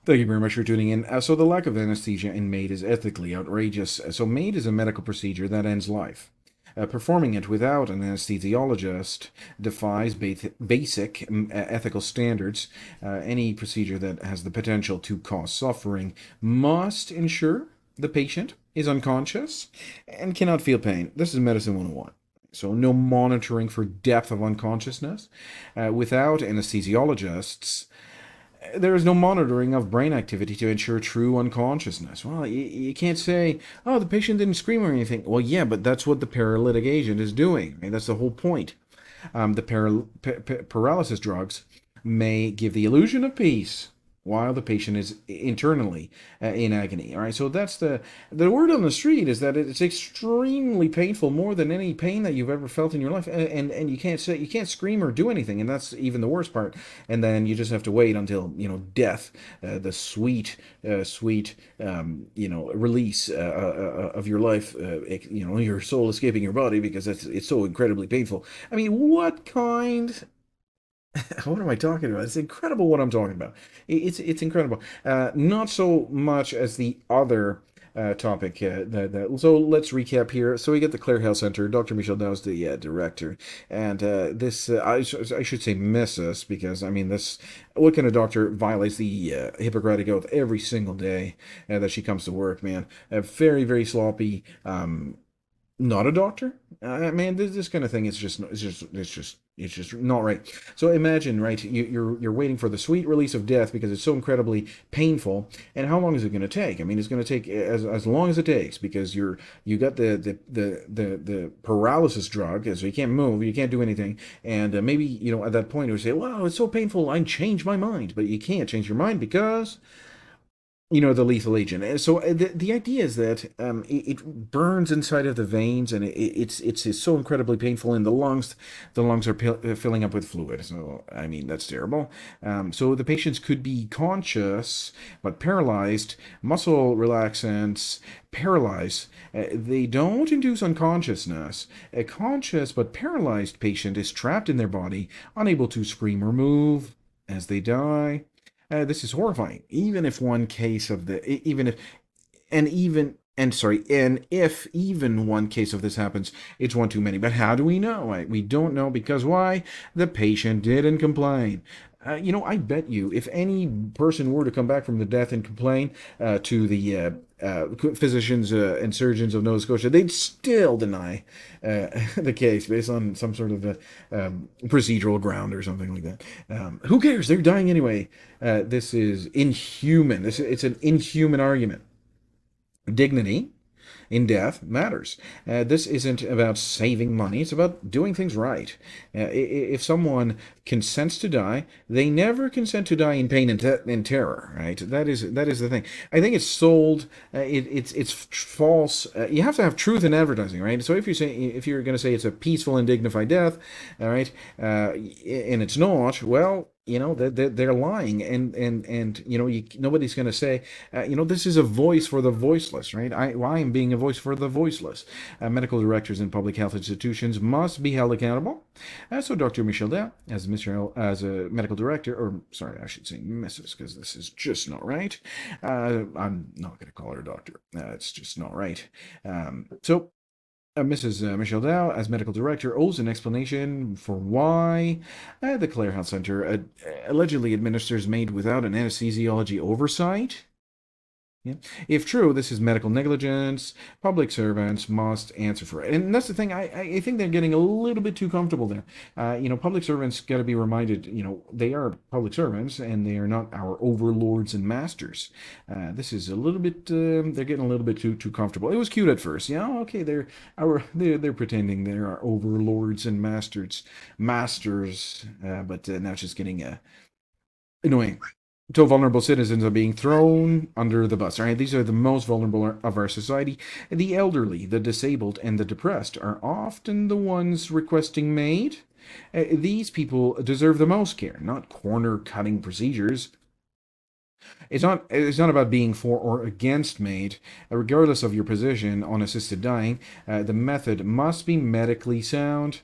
Thank you very much for tuning in. So, the lack of anesthesia in MAID is ethically outrageous. So, MAID is a medical procedure that ends life. Performing it without an anesthesiologist defies basic ethical standards. Any procedure that has the potential to cause suffering must ensure the patient is unconscious and cannot feel pain. This is Medicine 101. So, no monitoring for depth of unconsciousness. Without anesthesiologists, there is no monitoring of brain activity to ensure true unconsciousness. Well, you can't say, oh, the patient didn't scream or anything. Well, yeah, but that's what the paralytic agent is doing. Right? That's the whole point. The paralysis drugs may give the illusion of peace while the patient is internally in agony. All right, so that's the word on the street is that it's extremely painful, more than any pain that you've ever felt in your life, and you can't scream or do anything, and that's even the worst part. And then you just have to wait until death, the sweet release of your life, your soul escaping your body because it's so incredibly painful. I mean, what kind what am I talking about? It's incredible what I'm talking about. It's incredible. Not so much as the other topic. So let's recap here. So we get the Clare Health Center. Dr. Michelle Dow's the director, and this I should say Mrs. because I mean this. What kind of doctor violates the Hippocratic Oath every single day that she comes to work? Man, very sloppy. Not a doctor. Man, this kind of thing is just not right. So imagine, right? You're waiting for the sweet release of death because it's so incredibly painful. And how long is it going to take? I mean, it's going to take as long as it takes because you got the paralysis drug, so you can't move, you can't do anything, and maybe at that point you say, "Wow, it's so painful, I changed my mind," but you can't change your mind because the lethal agent. And so the idea is that it burns inside of the veins, and it's so incredibly painful in the lungs. The lungs are filling up with fluid. So I mean that's terrible. So the patients could be conscious but paralyzed. Muscle relaxants paralyze. They don't induce unconsciousness. A conscious but paralyzed patient is trapped in their body, unable to scream or move as they die. This is horrifying. Even if one case of the, even if, and even, and sorry, and if even one case of this happens, it's one too many. But how do we know? We don't know because why? The patient didn't complain. I bet you if any person were to come back from the death and complain to the physicians and surgeons of Nova Scotia, they'd still deny the case based on some sort of a procedural ground or something like that. Who cares? They're dying anyway. This is inhuman. It's an inhuman argument. Dignity in death matters. This isn't about saving money, it's about doing things right. If someone consents to die, they never consent to die in pain and terror, right? That is the thing. I think it's sold, it's false. You have to have truth in advertising, right? So if you're going to say it's a peaceful and dignified death, all right, and it's not, well, they're lying, and nobody's going to say this is a voice for the voiceless, right? I am being a voice for the voiceless. Medical directors in public health institutions must be held accountable. So Dr. Michelle Dow, as a medical director, or sorry, I should say Mrs. because this is just not right. I'm not going to call her doctor. It's just not right. So Mrs. Michelle Dow, as medical director, owes an explanation for why the Clare Health Center allegedly administers MAID without an anesthesiology oversight. Yeah. If true, this is medical negligence. Public servants must answer for it. And that's the thing. I think they're getting a little bit too comfortable there. Public servants got to be reminded, they are public servants and they are not our overlords and masters. This is a little bit, they're getting a little bit too comfortable. It was cute at first. Okay, they're pretending they're our overlords and masters, but now it's just getting annoying. So vulnerable citizens are being thrown under the bus. All right, these are the most vulnerable of our society. The elderly, the disabled, and the depressed are often the ones requesting MAID. These people deserve the most care, not corner-cutting procedures. It's not about being for or against MAID. Regardless of your position on assisted dying, the method must be medically sound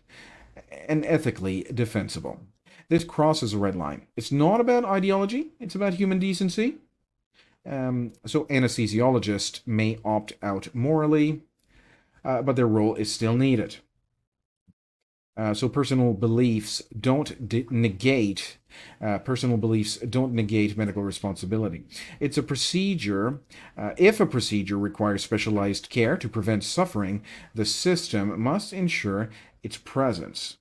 and ethically defensible. This crosses a red line. It's not about ideology, it's about human decency. So anesthesiologists may opt out morally, but their role is still needed. So personal beliefs don't negate medical responsibility. It's a procedure. If a procedure requires specialized care to prevent suffering, the system must ensure its presence.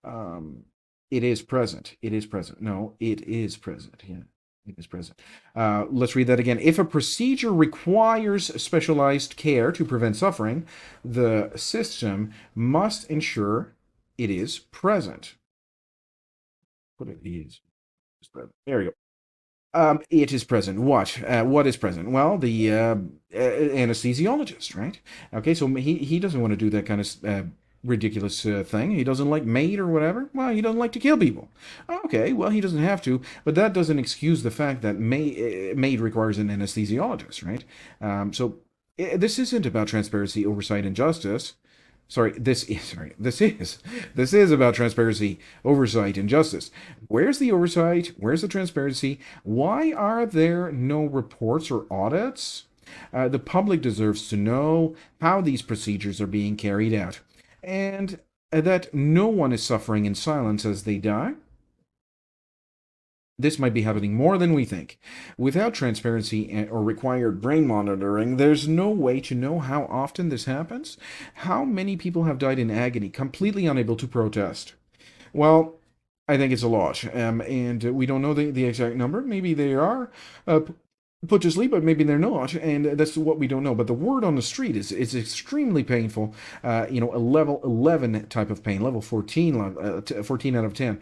Um, it is present. It is present. No, it is present. Yeah, it is present. Let's read that again. If a procedure requires specialized care to prevent suffering, the system must ensure it is present. What it is. There you go. It is present. What is present? Well, the anesthesiologist, right? Okay, so he doesn't want to do that kind of ridiculous thing. He doesn't like maid or whatever. Well, he doesn't like to kill people. Okay, well, he doesn't have to, but that doesn't excuse the fact that maid requires an anesthesiologist, right? This isn't about transparency, oversight, and justice. This is about transparency, oversight, and justice. Where's the oversight? Where's the transparency? Why are there no reports or audits? The public deserves to know how these procedures are being carried out, and that no one is suffering in silence as they die. This might be happening more than we think. Without transparency or required brain monitoring, there's no way to know how often this happens. How many people have died in agony, completely unable to protest? Well, I think it's a lot, and we don't know the exact number. Maybe they are put to sleep, but maybe they're not, and that's what we don't know. But the word on the street is it's extremely painful. A level 11 type of pain, level 14, 14 out of 10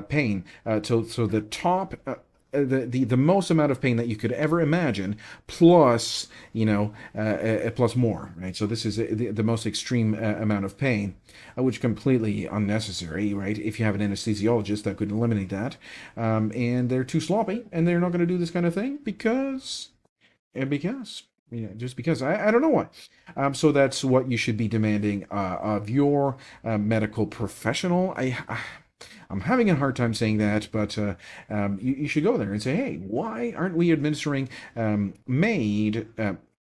pain. So the top. The most amount of pain that you could ever imagine, plus plus more, right? So this is the most extreme amount of pain, which is completely unnecessary, right? If you have an anesthesiologist that could eliminate that, and they're too sloppy and they're not going to do this kind of thing because just because I don't know why. So that's what you should be demanding of your medical professional. I'm having a hard time saying that, but you should go there and say, hey, why aren't we administering MAID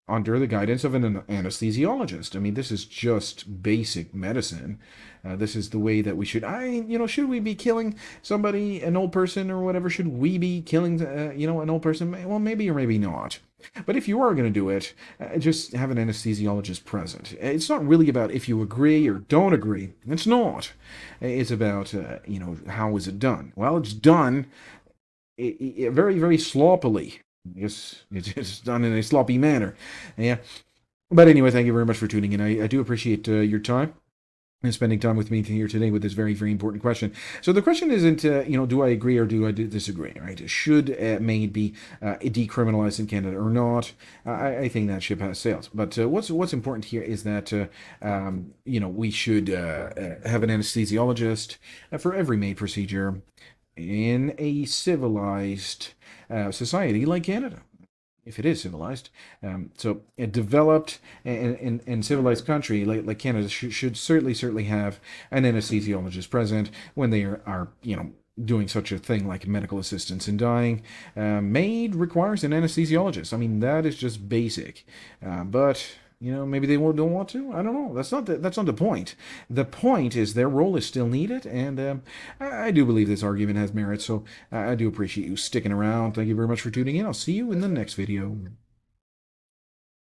under the guidance of an anesthesiologist? I mean, this is just basic medicine. This is the way that we should. Should we be killing somebody, an old person or whatever? Should we be killing, an old person? Well, maybe or maybe not. But if you are going to do it, just have an anesthesiologist present. It's not really about if you agree or don't agree. It's not. It's about, how is it done? Well, it's done very, very sloppily. It's done in a sloppy manner. Yeah. But anyway, thank you very much for tuning in. I do appreciate your time and spending time with me here today with this very, very important question. So the question isn't, do I agree or do I disagree, right? Should MAID be decriminalized in Canada or not? I think that ship has sailed. But what's important here is that, we should have an anesthesiologist for every MAID procedure in a civilized society like Canada. If it is civilized. So a developed and civilized country like Canada should certainly have an anesthesiologist present when they are doing such a thing like medical assistance in dying. MAID requires an anesthesiologist. I mean, that is just basic. But maybe they don't want to. I don't know. That's not the point. The point is their role is still needed, and I do believe this argument has merit. So I do appreciate you sticking around. Thank you very much for tuning in. I'll see you in the next video.